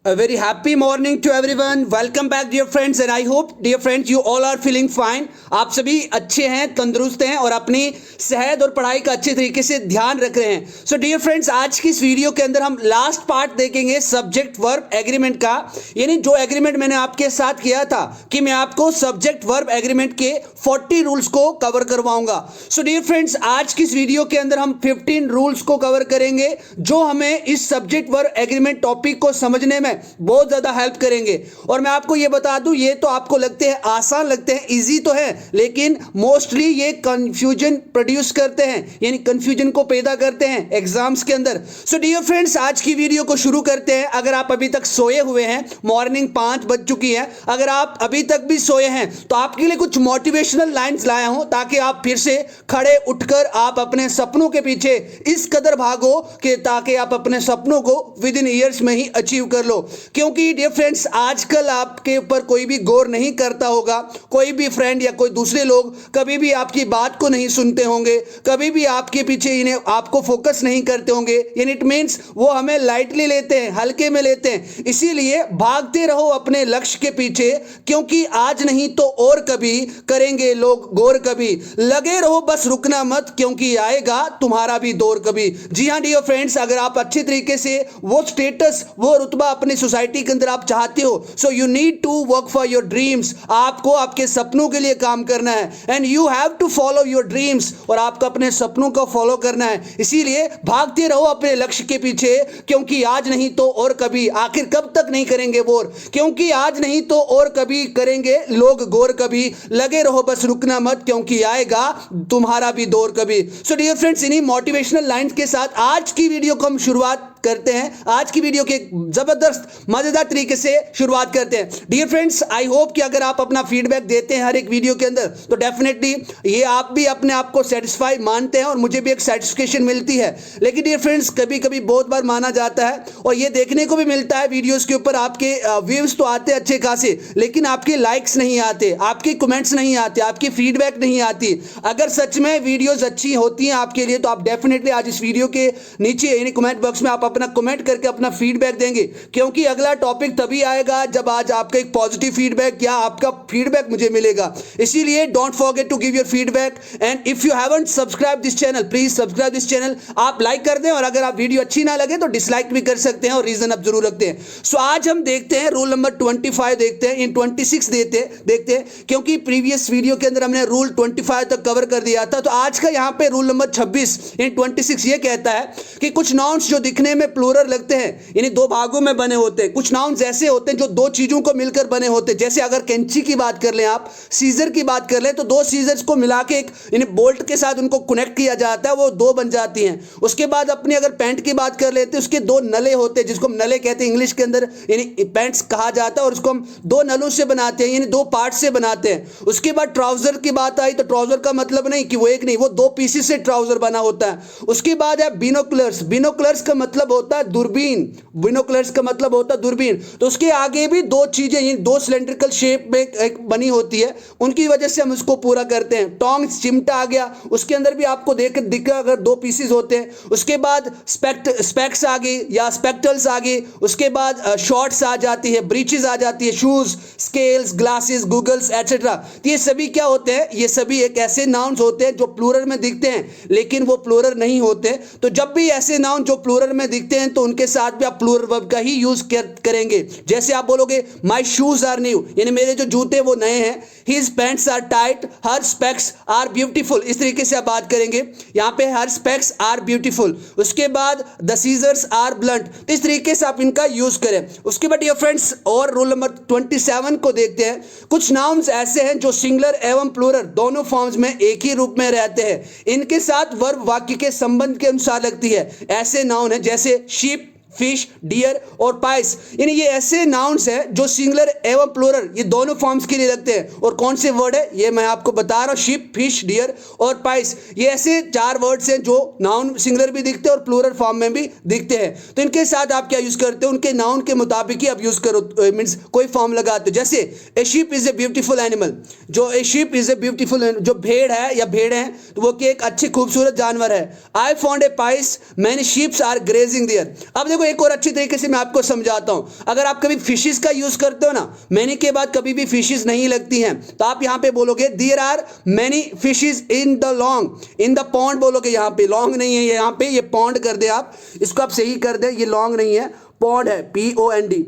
A very happy morning to everyone. Welcome back dear friends and I hope dear friends you all are feeling fine. आप सभी अच्छे हैं, तंदुरुस्त हैं और अपनी सेहत और पढ़ाई का अच्छे तरीके से ध्यान रख रहे हैं. सो डियर फ्रेंड्स, आज की इस वीडियो के अंदर हम लास्ट पार्ट देखेंगे सब्जेक्ट वर्ब एग्रीमेंट का. यानी जो एग्रीमेंट मैंने आपके साथ किया था कि मैं आपको सब्जेक्ट वर्ब एग्रीमेंट के 40 रूल्स को कवर करवाऊंगा. सो डियर फ्रेंड्स, आज की इस वीडियो के अंदर हम 15 रूल्स को कवर करेंगे जो हमें इस सब्जेक्ट वर्ब एग्रीमेंट टॉपिक को समझने में बहुत ज्यादा हेल्प करेंगे. और मैं आपको ये बता दूं, ये तो आपको लगते हैं आसान, लगते हैं इजी तो है, लेकिन मोस्टली ये कंफ्यूजन प्रोड्यूस करते हैं, यानी कंफ्यूजन को पैदा करते हैं एग्जाम्स के अंदर. सो डियर फ्रेंड्स, आज की वीडियो को शुरू करते हैं. अगर आप अभी तक सोए हुए हैं, मॉर्निंग 5 बज चुकी है, अगर आप अभी तक भी सोए हैं तो आपके लिए कुछ मोटिवेशनल लाइंस लाया हूं ताकि आप फिर से खड़े उठकर आप अपने सपनों के पीछे इस कदर भागो कि ताकि आप अपने सपनों को विद इन ईयर्स में ही अचीव कर लो. क्योंकि डियर फ्रेंड्स, आजकल आपके ऊपर कोई भी गौर नहीं करता होगा, कोई भी फ्रेंड या कोई दूसरे लोग कभी भी आपकी बात को नहीं सुनते होंगे, कभी भी आपके पीछे इन्हें आपको फोकस नहीं करते होंगे. यानी इट मीन्स वो हमें लाइटली लेते हैं, हल्के में लेते हैं. इसीलिए भागते रहो अपने लक्ष्य के पीछे, क्योंकि आज नहीं तो और कभी करेंगे लोग गौर कभी. लगे रहो बस, रुकना मत, क्योंकि आएगा तुम्हारा भी दौर कभी. जी हाँ डियर फ्रेंड्स, अगर आप अच्छे तरीके से वो स्टेटस, वो रुतबा अपनी सोसाइटी के अंदर आप चाहते हो, so you need to work for your dreams. आपको आपके सपनों के लिए काम करना है and you have to follow your dreams. और आपको अपने सपनों को फॉलो करना है. इसीलिए भागते रहो अपने लक्ष्य के पीछे, क्योंकि आज नहीं तो और कभी. आखिर कब तक नहीं करेंगे गौर, क्योंकि आज नहीं तो और कभी करेंगे लोग गौर कभी. लगे रहो बस, रुकना मत, क्योंकि आएगा तुम्हारा भी दौर कभी. सो डियर फ्रेंड्स, इन्हीं मोटिवेशनल लाइंस के साथ आज की वीडियो को हम शुरुआत करते हैं. आज की वीडियो के जबरदस्त मजेदार तरीके से शुरुआत करते हैं. डियर फ्रेंड्स, आई होप कि अगर आप अपना फीडबैक देते हैं हर एक वीडियो के अंदर तो डेफिनेटली ये आप भी अपने आप को सेटिस्फाई मानते हैं और मुझे भी एक सेटिस्फेक्शन मिलती है. लेकिन डियर फ्रेंड्स, कभी कभी बहुत बार माना जाता है और ये देखने को भी मिलता है वीडियोस के ऊपर आपके व्यूज तो आते अच्छे खासे, लेकिन आपके लाइक्स नहीं आते, आपके कमेंट्स नहीं आते, आपकी फीडबैक नहीं आती. अगर सच में वीडियोज अच्छी होती हैं आपके लिए तो आप डेफिनेटली आज इस वीडियो के नीचे यानी कमेंट बॉक्स में आप अपना कमेंट करके अपना फीडबैक देंगे, क्योंकि अगला टॉपिक तभी आएगा जब आज आपका एक पॉजिटिव फीडबैक या आपका फीडबैक मुझे मिलेगा. इसीलिए don't forget to give your feedback and if you haven't subscribe this channel, please subscribe this channel. आप लाइक कर दें और अगर आप वीडियो अच्छी ना लगे तो डिसलाइक भी कर सकते हैं और रीजन आप जरूर रखते हैं. सो आज हम देखते हैं रूल नंबर 25 देखते हैं, इन 26 देखते हैं, क्योंकि प्रीवियस वीडियो के अंदर हमने रूल 25 तक कवर कर दिया था. तो आज का यहां पे रूल नंबर 26 इन 26 ये कहता है कि कुछ नाउन्स जो दिखने में प्लूरल लगते हैं, यानी दो भागों में बने होते हैं. कुछ नाउन्स ऐसे होते हैं जो दो चीजों को मिलकर बने होते हैं. जैसे अगर कैंची की बात कर लें, आप सीजर की बात कर लें, तो दो सीजर्स को मिला के एक यानी बोल्ट के साथ उनको कनेक्ट किया जाता है, वो दो बन जाती हैं. उसके बाद अपनी अगर पैंट की बात कर लेते हैं, उसके दो नले होते हैं जिसको हम नले कहते हैं इंग्लिश के अंदर, यानी पैंट्स कहा जाता है, और उसको हम दो नलों से बनाते हैं, यानी दो पार्ट से बनाते हैं. उसके बाद ट्राउजर की बात आई तो ट्राउजर का मतलब नहीं कि वो एक नहीं, वो दो पीसेस से ट्राउजर बना होता है. उसके बाद है बिनोकुलर्स. बिनोकुलर्स का मतलब होता है दूरबीन. बिनोकुलर्स का मतलब होता है दूरबीन. तो उसके आगे भी दो चीजें, दो सिलेंड्रिकल शेप में एक बनी होती है, उनकी वजह से हम उसको पूरा करते हैं. टोंग्स, चिमटा आ गया, उसके अंदर भी आपको दिखा अगर दो पीसेस होते हैं. उसके बाद स्पेक्स आ गई या स्पेक्टल्स आ गई. उसके बाद शॉर्ट्स आ जाती है, ब्रीचेस आ जाती है, shoes, scales, glasses, goggles etcetera. ये सभी क्या होते हैं? ये सभी एक ऐसे नाउन्स होते हैं जो प्लूरल में दिखते हैं लेकिन वो प्लूरल नहीं होते. तो जब भी ऐसे नाउन जो प्लूरल में दिखते हैं तो उनके साथ भी आप प्लूरल वर्ब का ही यूज करेंगे. जैसे आप बोलोगे माय शूज आर न्यू, यानी मेरे जो जूते वो नए हैं. His pants are tight, her specs are beautiful. इस तरीके से आप बात करेंगे. यहां पे हर स्पेक्स आर ब्यूटीफुल. उसके बाद द सीजर्स आर ब्लंट. तो इस तरीके से आप इनका यूज करें. उसके बाद डियर फ्रेंड्स, और रूल नंबर 27 को देखते हैं. कुछ नाउन्स ऐसे हैं जो सिंगुलर एवं प्लूरल दोनों फॉर्म्स में एक ही रूप में रहते हैं. इनके साथ वर्ब वाक्य के संबंध के अनुसार लगती है. ऐसे नाउन है जैसे शीप, फिश, डियर और पाइस. यानी ये ऐसे नाउन्स हैं जो सिंगुलर एवं प्लूरल ये दोनों फॉर्म्स के लिए लगते हैं. और कौन से वर्ड है ये मैं आपको बता रहा हूं, शिप, फिश, डियर और पाइस. ये ऐसे 4 वर्ड्स हैं जो नाउन सिंगुलर भी दिखते हैं और प्लूरल फॉर्म में भी दिखते हैं. तो इनके साथ आप क्या यूज करते हो? उनके नाउन के मुताबिक ही आप यूज करो, मींस कोई फॉर्म लगाते हो. जैसे a sheep is a beautiful animal. जो a sheep is a beautiful, जो भेड़ है या भेड़ है तो वो एक अच्छी खूबसूरत जानवर है. I found a piece, many sheeps are grazing there. अब देखो देखो एक और अच्छी तरीके से मैं आपको समझाता हूं। अगर आप कभी फिशेस का यूज करते हो ना, मैनी के बाद कभी भी फिशेस नहीं लगती हैं, तो आप यहां पे बोलोगे there are many fishes in the long, in the pond बोलोगे। यहां पे लॉन्ग नहीं है, यहां पे ये पॉन्ड कर दे, आप इसको आप सही कर दे, ये लॉन्ग नहीं है, पॉन्ड है, POND।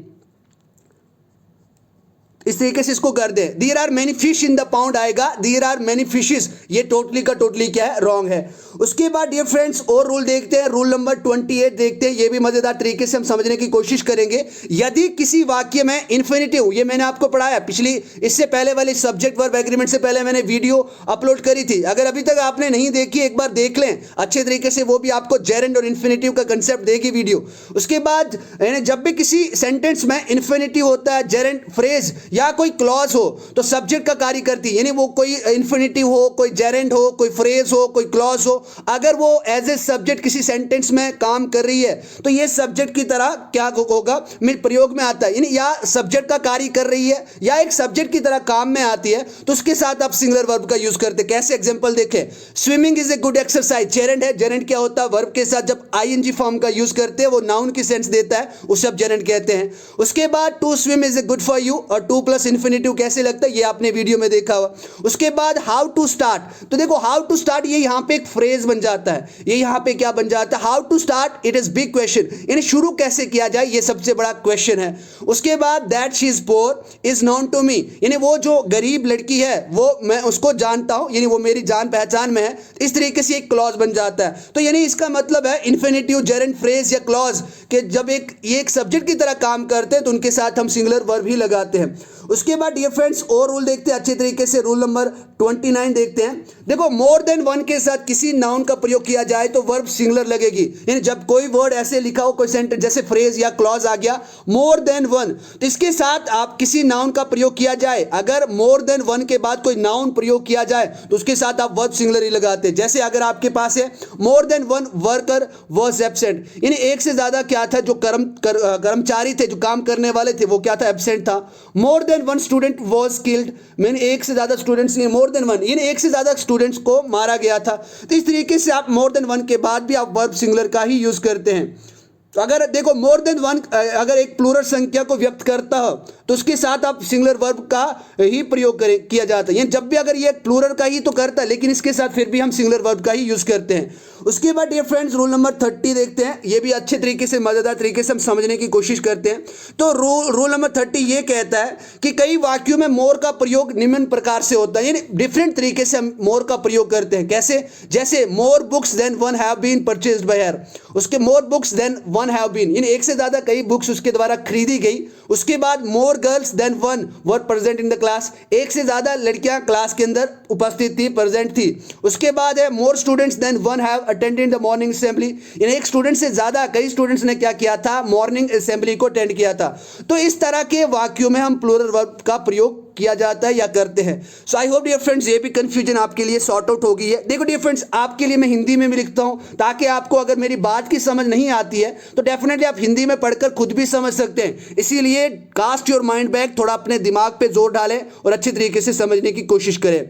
इस तरीके से इसको कर दे, there are many fish in the pound आएगा, देयर आर मेनी फिशेस, ये टोटली का टोटली क्या है, रॉन्ग है। उसके बाद डियर फ्रेंड्स और रूल देखते हैं, रूल नंबर 28 देखते हैं, ये भी मजेदार तरीके से हम समझने की कोशिश करेंगे। यदि किसी वाक्य में इन्फिनिटिव, ये मैंने आपको पढ़ाया पिछली, इससे पहले वाली सब्जेक्ट वर्ब एग्रीमेंट से पहले मैंने वीडियो अपलोड करी थी, अगर अभी तक आपने नहीं देखी एक बार देख लें अच्छे तरीके से, वो भी आपको जेरेंड और इन्फिनिटिव का कंसेप्ट देगी वीडियो। उसके बाद जब भी किसी सेंटेंस में इन्फिनिटिव होता है, जेरेंड, फ्रेज या कोई क्लॉज हो, तो सब्जेक्ट का कार्य करती है, यानी वो कोई इन्फिनिटिव हो, कोई जेरेंड हो, कोई फ्रेज हो, कोई क्लॉज हो, अगर वो एज ए सब्जेक्ट किसी सेंटेंस में काम कर रही है तो ये सब्जेक्ट की तरह क्या होगा, प्रयोग में आता है, यानी या सब्जेक्ट का कार्य कर रही है या एक सब्जेक्ट की तरह काम में आती है, तो उसके साथ आप सिंगुलर वर्ब का यूज करते हैं। कैसे, एग्जांपल देखें, swimming is a good exercise, gerund है, जेरेंड क्या होता है, वर्ब के साथ जब ING फॉर्म का यूज करते हैं वो नाउन की सेंस देता है, उसे आप जेरेंड कहते हैं। उसके बाद to swim is a good for you, और टू प्लस इन्फिनिटिव कैसे लगता है, ये आपने वीडियो में देखा हुआ। उसके बाद हाउ टू स्टार्ट, तो देखो हाउ टू स्टार्ट ये यहां पे एक फ्रेज बन जाता है, ये यहां पे क्या बन जाता है, how to start, it is big question, यानी शुरू कैसे किया जाए, ये सबसे बड़ा क्वेश्चन है। उसके बाद that she is poor is known to me, यानी वो जो गरीब लड़की है वो मैं उसको जानता हूं, यानी वो मेरी जान पहचान में है, इस तरीके से एक क्लॉज बन जाता है। तो यानी इसका मतलब है इन्फिनिटिव, जेरेंड, फ्रेज या क्लॉज के जब ये एक सब्जेक्ट की तरह काम करते हैं तो उनके साथ हम सिंगुलर वर्ब ही लगाते हैं। उसके बाद डियर फ्रेंड्स और रूल देखते हैं अच्छे तरीके से, रूल नंबर 29 देखते हैं। देखो मोर देन वन के साथ किसी नाउन का प्रयोग किया जाए तो वर्ब सिंगुलर लगेगी, यानी जब कोई वर्ड ऐसे लिखा हो, कोई सेंटेंस जैसे फ्रेज या क्लॉज आ गया मोर देन वन, तो इसके साथ आप किसी नाउन का प्रयोग किया जाए, अगर मोर देन वन के बाद कोई नाउन प्रयोग किया जाए तो उसके साथ आप वर्ब सिंगुलर ही लगाते हैं। जैसे अगर आपके पास है more than one worker was absent, यानी एक से ज्यादा क्या था, जो कर्मचारी थे, जो काम करने वाले थे, वो क्या था, एब्सेंट था। More than one student was killed, मैंने एक से ज्यादा स्टूडेंट्स ने, मोर देन वन यानी एक से ज्यादा स्टूडेंट्स को मारा गया था। तो इस तरीके से आप मोर देन वन के बाद भी आप वर्ब सिंगुलर का ही यूज करते हैं। तो अगर देखो मोर देन वन अगर एक प्लूरल संख्या को व्यक्त करता हो तो उसके साथ आप सिंगुलर वर्ब का ही प्रयोग किया जाता है, यानी जब भी अगर ये प्लूरल का ही तो करता है लेकिन इसके साथ फिर भी हम सिंगुलर वर्ब का ही यूज करते हैं। उसके बाद डियर फ्रेंड्स रूल नंबर 30 देखते हैं, ये भी अच्छे तरीके से, मजेदार तरीके से हम समझने की कोशिश करते हैं। तो रूल नंबर 30 ये कहता है कि कई वाक्यों में मोर का प्रयोग निम्न प्रकार से होता है, यानी डिफरेंट तरीके से हम मोर का प्रयोग करते हैं। कैसे, जैसे more books than one have been purchased by her, उसके more books than one have been, यानी एक से ज्यादा कई बुक्स उसके द्वारा खरीदी गई। उसके बाद more girls than one were present in the class, एक से ज्यादा लड़कियां क्लास के अंदर उपस्थित थी, प्रेजेंट थी। उसके बाद है more students than one have attended the morning assembly, यानी एक स्टूडेंट से ज्यादा कई स्टूडेंट्स ने क्या किया था, मॉर्निंग असेंबली को अटेंड किया था। तो इस तरह के वाक्यों में हम प्लूरल वर्ब का प्रयोग किया जाता है या करते हैं। So I hope dear friends ये भी कंफ्यूजन आपके लिए सॉर्ट आउट हो गई है। देखो डियर फ्रेंड्स आपके लिए मैं हिंदी में भी लिखता हूं ताकि आपको अगर मेरी बात की समझ नहीं आती है तो डेफिनेटली आप हिंदी में पढ़कर खुद भी समझ सकते हैं। इसीलिए कास्ट योर माइंड बैक, थोड़ा अपने दिमाग पे जोर डालें और अच्छे तरीके से समझने की कोशिश करें।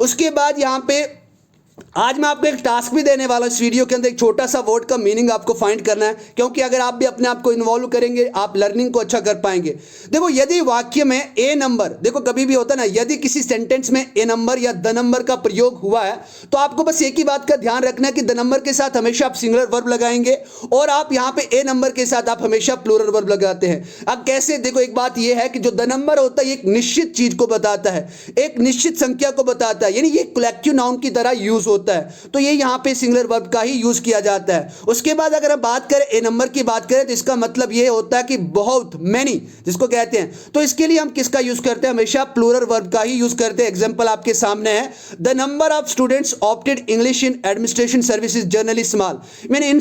उसके बाद यहाँ पे आज मैं आपको एक टास्क भी देने वाला हूं इस वीडियो के अंदर, एक छोटा सा वर्ड का मीनिंग आपको फाइंड करना है, क्योंकि अगर आप भी अपने आप को इन्वॉल्व करेंगे आप लर्निंग को अच्छा कर पाएंगे। देखो यदि वाक्य में ए नंबर, देखो कभी भी होता है ना, यदि किसी सेंटेंस में ए नंबर या द नंबर का प्रयोग हुआ है तो आपको बस एक ही बात का ध्यान रखना है कि द नंबर के साथ हमेशा आप सिंगुलर वर्ब लगाएंगे और आप यहां पे ए नंबर के साथ आप हमेशा प्लूरल वर्ब लगाते हैं। अब कैसे, देखो एक बात यह है कि जो द नंबर होता है एक निश्चित चीज को बताता है, एक निश्चित संख्या को बताता है, यानी ये कलेक्टिव नाउन की तरह यूज होता है, तो ये यहां पे सिंगुलर वर्ब का ही यूज किया जाता है। उसके बाद अगर हम बात करें ए नंबर की बात करें तो इसका मतलब ये होता है कि बहुत, मैनी जिसको कहते हैं, तो इसके लिए हम किसका यूज करते हैं, हमेशा प्लूरल वर्ब का ही यूज करते हैं। एग्जांपल आपके सामने है, the number of students opted English in administration services generally small, mean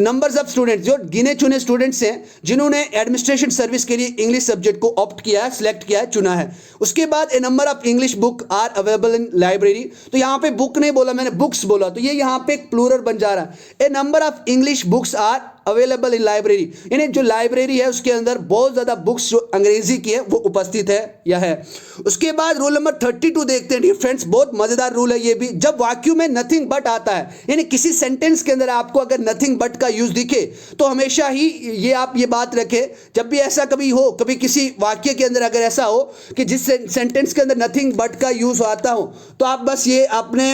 numbers of students, जो गिने चुने स्टूडेंट्स हैं जिन्होंने एडमिनिस्ट्रेशन सर्विस के लिए इंग्लिश सब्जेक्ट को ऑप्ट किया है, सिलेक्ट किया है, चुना है। उसके बाद a number of English book are available in library, तो यहां पे बुक नहीं बोला मैंने, बुक्स बोला, तो ये यहां पे एक प्लूरल बन जा रहा है। A number of English books are available in library, यानी जो लाइब्रेरी है उसके अंदर बहुत ज़्यादा बुक्स जो अंग्रेजी की है वो उपस्थित है या है। उसके बाद रूल नंबर 32 देखते हैं डियर फ्रेंड्स, बहुत मज़ेदार रूल है ये भी। जब वाक्य में नथिंग बट आता है, यानी किसी सेंटेंस के अंदर आपको अगर नथिंग बट का यूज दिखे तो हमेशा ही ये आप ये बात रखें, जब भी ऐसा कभी हो, कभी किसी वाक्य के अंदर अगर ऐसा हो कि जिस सेंटेंस के अंदर नथिंग बट का यूज आता हो, तो आप बस ये अपने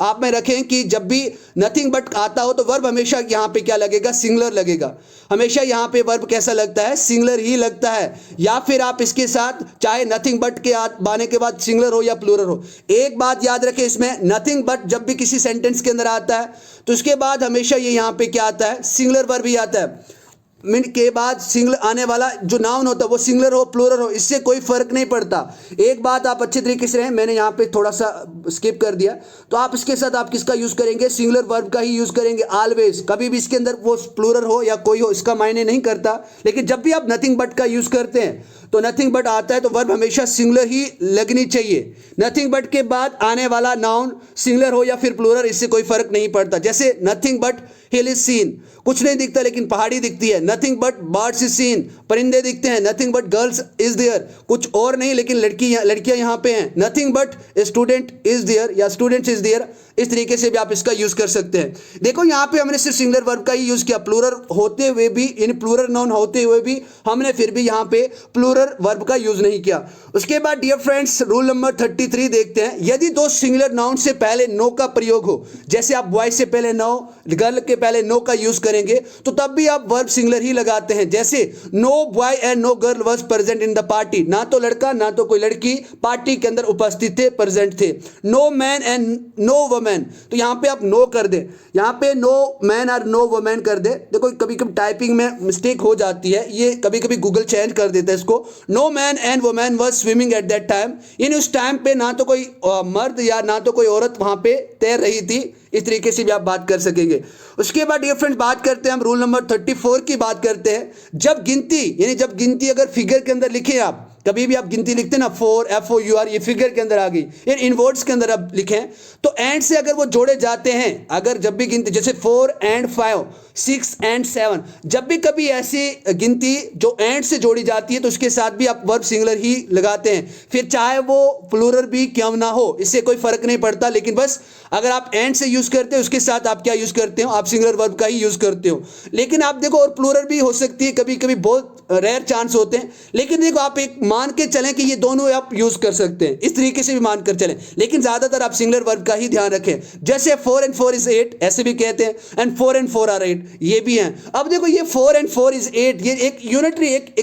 आप में रखें कि जब भी नथिंग बट आता हो तो वर्ब हमेशा यहाँ पे क्या लगेगा, सिंगुलर लगेगा। हमेशा यहाँ पे वर्ब कैसा लगता है, सिंगुलर ही लगता है। या फिर आप इसके साथ चाहे नथिंग बट के आने के बाद सिंगुलर हो या प्लूरल हो, एक बात याद रखें इसमें, नथिंग बट जब भी किसी सेंटेंस के अंदर आता है तो उसके बाद हमेशा ये यहाँ पे क्या आता है, सिंगुलर वर्ब ही आता है। मिन के बाद सिंगुलर आने वाला जो नाउन होता है वो सिंगुलर हो प्लूरल हो, इससे कोई फर्क नहीं पड़ता। एक बात आप अच्छे तरीके से रहें, मैंने यहाँ पे थोड़ा सा स्किप कर दिया, तो आप इसके साथ आप किसका यूज करेंगे, सिंगुलर वर्ब का ही यूज करेंगे ऑलवेज। कभी भी इसके अंदर वो प्लूरल हो या कोई हो इसका मायने नहीं करता, लेकिन जब भी आप नथिंग बट का यूज करते हैं तो नथिंग बट आता है तो वर्ब हमेशा सिंगुलर ही लगनी चाहिए। नथिंग बट के बाद आने वाला नाउन सिंगुलर हो या फिर प्लूरल, इससे कोई फर्क नहीं पड़ता। जैसे nothing but hill is seen, कुछ नहीं दिखता लेकिन पहाड़ी दिखती है। Nothing but birds is seen, परिंदे दिखते हैं। Nothing but girls is there, कुछ और नहीं लेकिन लड़कियां यहाँ पे हैं। Nothing but student is there या स्टूडेंट्स इज देयर, इस तरीके से भी आप इसका यूज कर सकते हैं। देखो यहाँ पे हमने सिर्फ सिंगुलर वर्ब का ही यूज किया, प्लूरल होते हुए भी, इन प्लूरल नाउन होते हुए भी हमने फिर भी यहाँ पे प्लूरल वर्ब का यूज नहीं किया। उसके बाद डियर फ्रेंड्स रूल नंबर 33 देखते हैं। यदि दो सिंगुलर नाउन से पहले नो का प्रयोग हो, जैसे आप बॉय से पहले नो, गर्ल के पहले नो का यूज करेंगे तो तब भी आप वर्ब सिंगुलर ही लगाते हैं। जैसे no boy and no girl was present in the party, ना तो लड़का ना तो कोई लड़की पार्टी के अंदर उपस्थित थे, प्रेजेंट थे। No man and no women, तो यहाँ पे आप नो कर दे, यहाँ पे नो मैन और नो वुमेन कर दे। देखो कभी कभी टाइपिंग में मिस्टेक हो जाती है, ये कभी कभी गूगल चेंज कर देता है इसको। No man and women was swimming at that time, यानी उस टाइम पे ना तो कोई मर्द या ना तो कोई औरत वहां पे तैर रही थी। इस तरीके से भी आप बात कर सकेंगे। उसके बाद डियर फ्रेंड्स बात करते हैं हम रूल नंबर 34 की बात करते हैं। जब गिनती, यानी जब गिनती अगर फिगर के अंदर लिखे आप, कभी भी आप गिनती लिखते हैं ना 4 FOUR, ये फिगर के अंदर आ गई, इन वर्ड्स के अंदर आप लिखें तो एंड से अगर वो जोड़े जाते हैं, अगर जब भी गिनती जैसे 4 and 5, 6 and 7, जब भी कभी ऐसी गिनती जो एंड से जोड़ी जाती है तो उसके साथ भी आप वर्ब सिंगुलर ही लगाते हैं। फिर चाहे वो प्लूरल भी क्यों ना हो, इससे कोई फर्क नहीं पड़ता, लेकिन बस अगर आप एंड से यूज करते हो उसके साथ आप क्या यूज करते हो, आप सिंगुलर वर्ब का ही यूज करते हो। लेकिन आप देखो और प्लूरल भी हो सकती है, कभी कभी बहुत रेयर चांस होते हैं, लेकिन देखो आप एक मान के चलें कि ये दोनों आप यूज कर सकते हैं, इस तरीके से भी मान कर चलें, लेकिन ज्यादातर आप सिंगुलर वर्ब का ही ध्यान रखें। जैसे 4 and 4 is 8 ऐसे भी कहते हैं, एंड 4 and 4 are 8 ये भी हैं। अब देखो ये 4 and 4 is 8 ये एक यूनिटरी, एक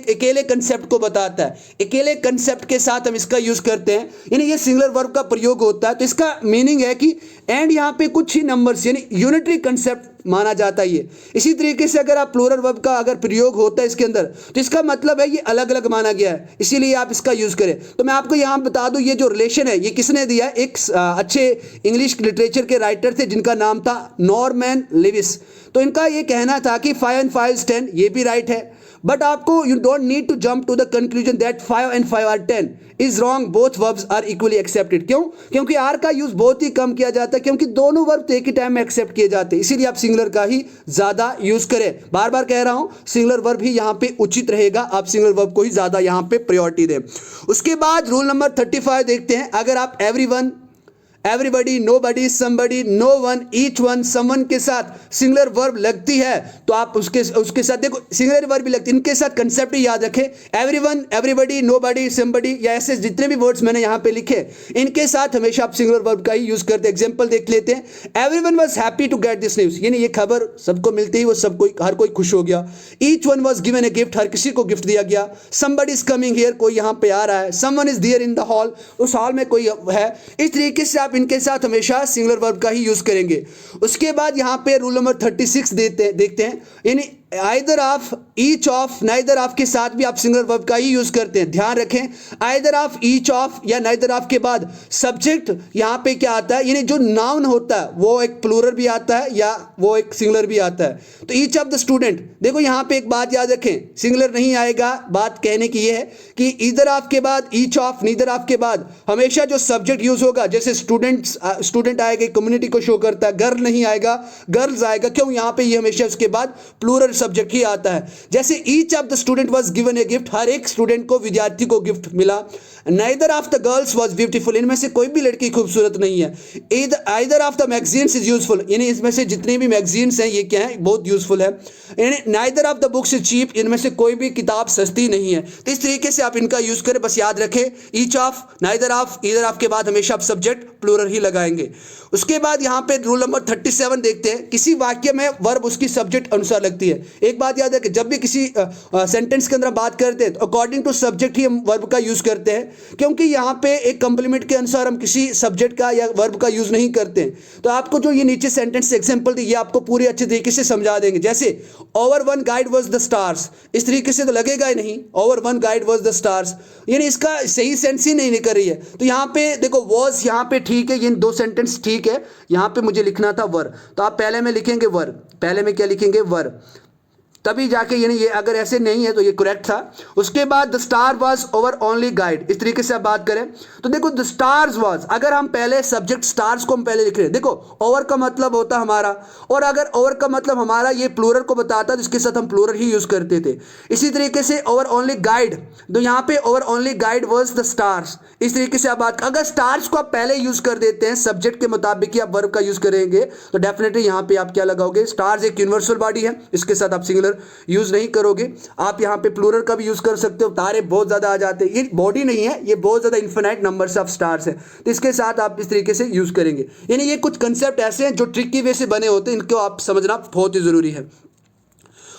अकेले कंसेप्ट को बताता है, अकेले कंसेप्ट के साथ हम इसका यूज करते हैं, यानी ये सिंगुलर वर्ब का प्रयोग होता है। तो इसका मीनिंग है कि एंड यहाँ पे कुछ ही नंबर्स, यानी यूनिटरी कंसेप्ट माना जाता है ये। इसी तरीके से अगर आप प्लूरल वर्ब का अगर प्रयोग होता है इसके अंदर तो इसका मतलब है ये अलग अलग माना गया है, इसीलिए आप इसका यूज करें। तो मैं आपको यहाँ बता दूं ये जो रिलेशन है ये किसने दिया, एक अच्छे इंग्लिश लिटरेचर के राइटर थे जिनका नाम था नॉर्मन लेविस। तो इनका ये कहना था कि 5 and 5 is 10, ये भी राइट है, बट आपको you don't need to jump to the conclusion that 5 and 5 are 10 is wrong, both verbs are equally accepted. क्यों? क्योंकि आर का यूज बहुत ही कम किया जाता है, क्योंकि दोनों वर्ब एक ही टाइम में एक्सेप्ट किए जाते हैं, इसीलिए आप सिंगुलर का ही ज्यादा यूज करें। बार बार कह रहा हूं सिंगुलर वर्ब ही यहां पे उचित रहेगा, आप सिंगुलर वर्ब को ही ज्यादा यहां पे प्रायोरिटी दें। उसके बाद रूल नंबर 35 देखते हैं। अगर आप everyone, everybody, nobody, somebody, no one, each one, someone के साथ सिंगुलर वर्ब लगती है तो आप उसके साथ देखो सिंगुलर वर्ब भी लगती है, इनके साथ कंसेप्ट ही याद रखें। एवरीवन, एवरीबडी, नोबडी, समबडी या ऐसे जितने भी वर्ड्स मैंने यहाँ पे लिखे इनके साथ हमेशा आप सिंगुलर वर्ब का ही यूज करते हैं। एग्जांपल देख लेते हैं। Everyone was happy to get this news, यानी ये खबर सबको मिलती ही वो सब कोई हर कोई खुश हो गया। Each one was given a gift, हर किसी को गिफ्ट दिया गया। समबडी इज कमिंग हियर, कोई यहाँ पे आ रहा है। Someone is there in the hall, उस हॉल में कोई है। इस तरीके से आप इनके साथ हमेशा सिंगुलर वर्ब का ही यूज करेंगे। उसके बाद यहां पे रूल नंबर 36 देखते हैं, यानी either of, each of, neither of के साथ भी आप सिंगुलर वर्ब का ही यूज करते हैं, ध्यान रखें। आइदर ऑफ, ईच ऑफ या नाइदर ऑफ के बाद सब्जेक्ट यहां पे क्या आता है, यानी जो नाउन होता है वो एक प्लूरल भी आता है या वो एक सिंगुलर भी आता है। तो ईच ऑफ द स्टूडेंट, देखो यहां पे एक बात याद रखें, सिंगुलर नहीं आएगा, बात कहने की ये है कि ईदर ऑफ के बाद, ईच ऑफ, नीदर ऑफ के बाद हमेशा जो सब्जेक्ट यूज होगा, जैसे स्टूडेंट आएगा, कम्युनिटी को शो करता है, गर्ल नहीं आएगा, गर्ल्स आएगा, क्यों, यहां पे ये हमेशा उसके बाद प्लूरल सब्जेक्ट ही आता है। जैसे each of the student was given a gift, हर एक स्टूडेंट को, विद्यार्थी को गिफ्ट मिला। Neither of the girls was beautiful, इनमें से कोई भी लड़की खूबसूरत नहीं है। Either of the magazines is useful, यानी इसमें से जितनी भी मैगजीन्स हैं ये क्या है, बहुत यूजफुल है। यानी neither of the books is cheap, इनमें से कोई भी किताब सस्ती नहीं है। तो इस तरीके से आप इनका यूज करें, बस याद रखें each of, neither of, either of के बाद हमेशा आप सब्जेक्ट प्लूरल ही लगाएंगे। उसके बाद यहां पे रूल नंबर 37 देखते हैं, किसी वाक्य में वर्ब उसकी सब्जेक्ट अनुसार लगती है। एक बात याद है कि जब भी किसी सेंटेंस के अंदर बात करते हैं तो अकॉर्डिंग टू सब्जेक्ट ही हम वर्ब का यूज करते हैं, क्योंकि यहां पे एक कंप्लीमेंट के अनुसार हम किसी सब्जेक्ट का या वर्ब का यूज नहीं करते हैं। तो आपको जो ये नीचे सेंटेंस एग्जांपल दी, ये आपको पूरी अच्छे तरीके से समझा देंगे। जैसे over one guide was the stars, इस तरीके से तो लगेगा ही नहीं, over one guide was the stars, यानी इसका सही सेंस ही नहीं निकल रही है। तो यहां पे देखो वॉज यहां पे ठीक है, ये दो सेंटेंस ठीक है, यहां पे मुझे लिखना था वर, तो आप पहले में लिखेंगे वर, पहले में क्या लिखेंगे, वर, तभी जाके, यानी ये अगर ऐसे नहीं है तो ये करेक्ट था। उसके बाद the star was over only guide, इस तरीके से आप बात करें तो देखो द स्टार्स वाज, अगर हम पहले सब्जेक्ट स्टार्स को हम पहले लिख रहे हैं, देखो ओवर का मतलब होता हमारा, और अगर ओवर का मतलब हमारा ये प्लूरल को बताता तो इसके साथ हम प्लूरल ही यूज करते थे। इसी तरीके से ओवर ओनली गाइड, तो यहाँ पे over only guide was the stars, इस तरीके से आप बात, अगर स्टार्स को आप पहले यूज कर देते हैं सब्जेक्ट के मुताबिक ही आप वर्ब का यूज करेंगे तो डेफिनेटली यहाँ पे आप क्या लगाओगे, स्टार्स एक यूनिवर्सल बॉडी है, इसके साथ आप सिंगुलर यूज नहीं करोगे। आप यहां पे प्लूरल का भी यूज कर सकते हो, तारे बहुत ज्यादा आ जाते हैं, ये बॉडी नहीं है, ये बहुत ज्यादा इन्फिनाइट नंबर्स ऑफ स्टार्स है, तो इसके साथ आप इस तरीके से यूज करेंगे। यानी ये कुछ कंसेप्ट ऐसे हैं जो ट्रिकी वे से बने होते हैं, इनको आप समझना बहुत ही जरूरी है।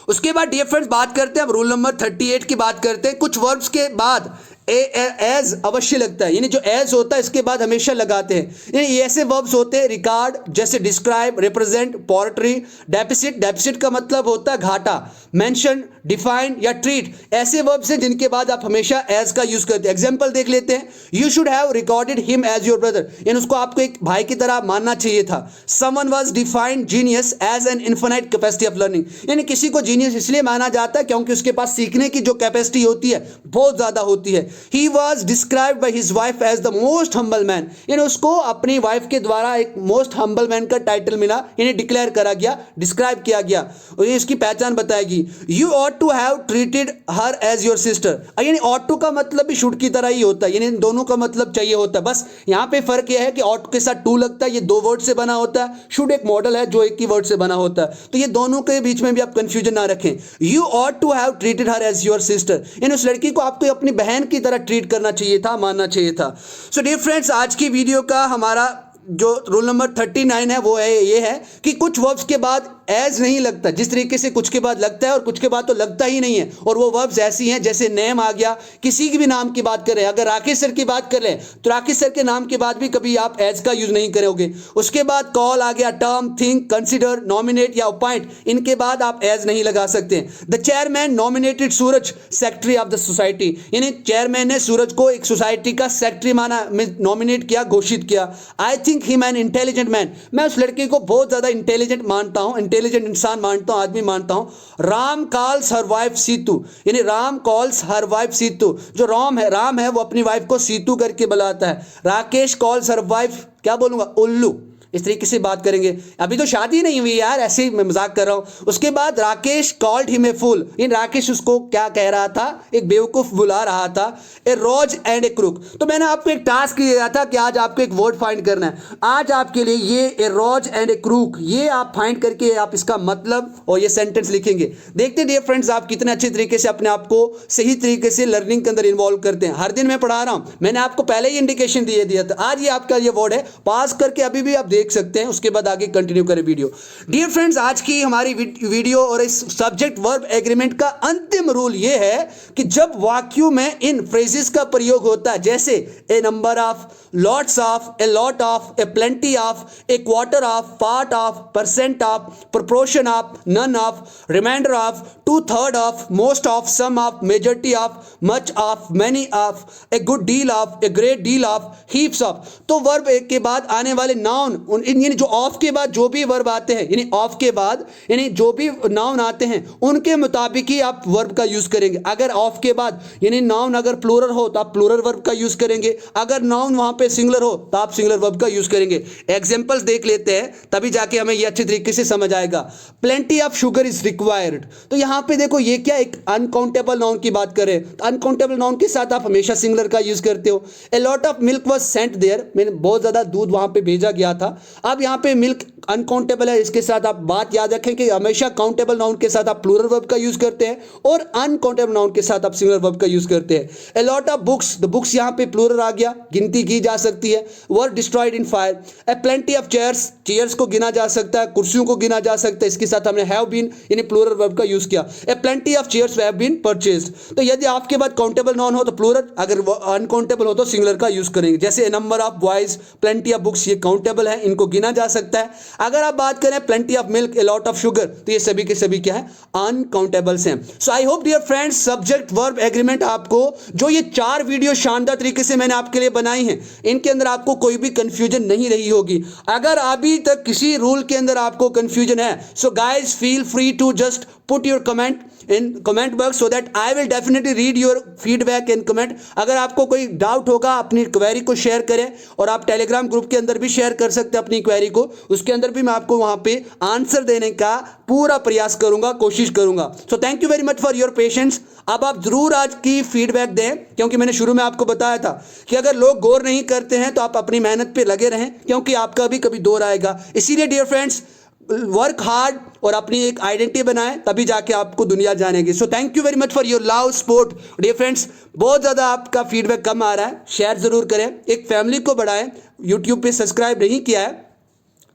उसके बाद डियर फ्रेंड्स बात करते हैं, अब रूल नंबर 38 की बात करते हैं। कुछ वर्ब्स के बाद एज अवश्य लगता है, यानी जो एज होता है इसके बाद हमेशा लगाते हैं। यानी ये ऐसे वर्ब्स होते हैं, रिकॉर्ड, जैसे describe, represent, portray, deficit, deficit का मतलब होता है घाटा, मेंशन, डिफाइन या ट्रीट, ऐसे वर्ब्स हैं जिनके बाद आप हमेशा एज का यूज करते हैं। एग्जांपल देख लेते हैं, you should have recorded him as your brother, यानी उसको आपको एक भाई की तरह मानना चाहिए था। Someone was defined genius as an infinite capacity of learning, यानी किसी को जीनियस इसलिए माना जाता है क्योंकि उसके पास सीखने की जो कैपेसिटी होती है बहुत ज्यादा होती है। He was described by his wife as the most humble man, यानी उसको अपनी वाइफ के द्वारा एक मोस्ट हम्बल मैन का टाइटल मिला, यानी डिक्लेयर करा गया, डिस्क्राइब किया गया, और ये इसकी पहचान बताएगी। You ought to have treated her as your sister, यानी ought to का मतलब भी should की तरह ही होता है, यानी इन दोनों का मतलब चाहिए होता है, बस यहाँ पे फर्क यह है कि ought के साथ to लगता है, ये दो वर्ड से बना होता है, should एक मॉडल है जो एक ही वर्ड से बना होता है, तो ये दोनों के बीच में भी आप कंफ्यूजन ना रखें। You ought to have treated her as your sister, यानी उस लड़की को आपको अपनी बहन की तरह ट्रीट करना चाहिए था, मानना चाहिए था। सो डियर फ्रेंड्स, आज की वीडियो का हमारा जो रूल नंबर 39 है वो है ये है कि कुछ वर्ब्स के बाद एज नहीं लगता, जिस तरीके से कुछ के बाद लगता है और कुछ के बाद तो लगता ही नहीं है, और वो वर्ब्स ऐसी हैं जैसे नेम आ गया, किसी की भी नाम की बात करें, अगर राकेश सर की बात करें तो राकेश सर के नाम के बाद भी कभी आप एज का यूज नहीं करोगे। उसके बाद कॉल आ गया, टर्म, थिंक, कंसिडर, नॉमिनेट या अपॉइंट, इनके बाद आप एज नहीं लगा सकते। The chairman nominated Suraj secretary of the society, यानी चेयरमैन ने सूरज को एक सोसाइटी का सेक्रेटरी माना, नॉमिनेट किया, घोषित किया। I think him an intelligent man, मैं उस लड़के को बहुत ज्यादा इंटेलिजेंट मानता हूं, इंटेलिजेंट इंसान मानता हूं, आदमी मानता हूं। Ram calls her wife Situ, यानी Ram calls her wife Situ, जो राम है वो अपनी वाइफ को सीतू करके बुलाता है। राकेश कॉल्स हर वाइफ, क्या बोलूंगा, उल्लू, इस तरीके से बात करेंगे। अभी तो शादी नहीं हुई यार, ऐसे ही मैं मजाक कर रहा हूं। उसके बाद राकेश कॉल्ड हिम ए फूल, इन राकेश उसको क्या कह रहा था, एक बेवकूफ बुला रहा था। ए रोज एंड ए क्रूक, तो मैंने आपको एक टास्क दिया था कि आज आपको एक वर्ड फाइंड करना है। आज आपके लिए ये ए रोज एंड ए क्रूक, ये आप फाइंड करके आप इसका मतलब और ये सेंटेंस लिखेंगे। देखते डियर फ्रेंड्स आप कितने अच्छे तरीके से अपने आप को सही तरीके से लर्निंग के अंदर इन्वॉल्व करते हैं। हर दिन मैं पढ़ा रहा हूं, मैंने आपको पहले ही इंडिकेशन दिया था। आज ये आपका ये वर्ड है, पास करके अभी भी आप देख देख सकते हैं, उसके बाद आगे कंटिन्यू करें वीडियो। डियर फ्रेंड्स, आज की हमारी वीडियो और इस सब्जेक्ट वर्ब एग्रीमेंट का अंतिम रूल ये है कि जब वाक्यों में इन फ्रेजेस का प्रयोग होता है, जैसे a number of, lots of, a lot of, a plenty of, a quarter of, part of, percent of, proportion of, none of, reminder of, two third of, most of, some of, majority of, much of, many of, a good deal of, a great deal of, heaps of. तो verb एक के बाद आने वाले noun, यानी जो of के बाद जो भी वर्ब आते हैं, यानी ऑफ के बाद यानी जो भी नाउन आते हैं उनके मुताबिक ही आप वर्ब का यूज करेंगे। अगर ऑफ के बाद यानी नाउन अगर प्लूरल हो तो आप प्लूरल वर्ब का यूज करेंगे, अगर नाउन वहां पे सिंगुलर हो तो आप सिंगुलर वर्ब का यूज करेंगे। एग्जांपल्स देख लेते हैं, तभी जाके हमें ये अच्छे तरीके से समझ आएगा। Plenty of sugar is required, तो यहां पे देखो ये क्या, एक अनकाउंटेबल नाउन की बात करें तो अनकाउंटेबल नाउन के साथ आप हमेशा सिंगुलर का यूज करते हो। A lot of milk was sent there, मैंने बहुत ज्यादा दूध वहां पे भेजा गया था। अब यहां पे मिल्क अनकाउंटेबल है, इसके साथ आप बात याद रखें कि हमेशा काउंटेबल नाउन के साथ आप प्लूरल वर्ब का यूज करते हैं और अनकाउंटेबल नाउन के साथ आप सिंगुलर वर्ब का यूज करते हैं। ए lot of books, the books यहां पे प्लूरल आ गया, गिनती की जा सकती है। Were destroyed in fire. A plenty of chairs, chairs को गिना जा सकता है, कुर्सियों को गिना जा सकता है, इसके साथ हमने हैव बीन यानी प्लूरल वर्ब का यूज किया। A plenty of chairs have been purchased, तो यदि आपके बाद काउंटेबल नाउन हो तो प्लूरल, अगर अनकाउंटेबल हो तो सिंगुलर का यूज करेंगे। जैसे a number of boys, plenty of books, ये काउंटेबल है, इनको गिना जा सकता है। अगर आप बात करें plenty of milk, a lot of sugar, तो ये सभी के सभी क्या है, अनकाउंटेबल्स हैं। So I hope dear friends, subject verb agreement आपको जो ये 4 वीडियो शानदार तरीके से मैंने आपके लिए बनाई हैं, इनके अंदर आपको कोई भी कंफ्यूजन नहीं रही होगी। अगर अभी तक किसी रूल के अंदर आपको कंफ्यूजन है, so guys feel free to just put your comment in comment box so that I will definitely read your feedback and comment। अगर आपको कोई डाउट होगा अपनी क्वेरी को शेयर करें, और आप टेलीग्राम ग्रुप के अंदर भी शेयर कर सकते हैं अपनी क्वेरी को, उसके अंदर भी मैं आपको वहां पे आंसर देने का पूरा प्रयास करूंगा, कोशिश करूंगा। सो thank you very much for your patience. अब आप जरूर आज की फीडबैक दें, क्योंकि मैंने शुरू में आपको बताया था कि अगर लोग गौर नहीं करते हैं तो आप अपनी मेहनत पे लगे रहें, क्योंकि आपका भी कभी दौर आएगा। इसीलिए डियर फ्रेंड्स, वर्क हार्ड और अपनी एक आइडेंटिटी बनाएं, तभी जाके आपको दुनिया जानेगी। So thank you very much for your love support dear friends. बहुत ज़्यादा आपका फीडबैक कम आ रहा है, शेयर ज़रूर करें, एक फैमिली को बढ़ाएं। यूट्यूब पे सब्सक्राइब नहीं किया है,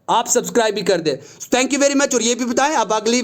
आप सब्सक्राइब भी कर दें। थैंक यू वेरी मच, और ये भी बताएं आप अगली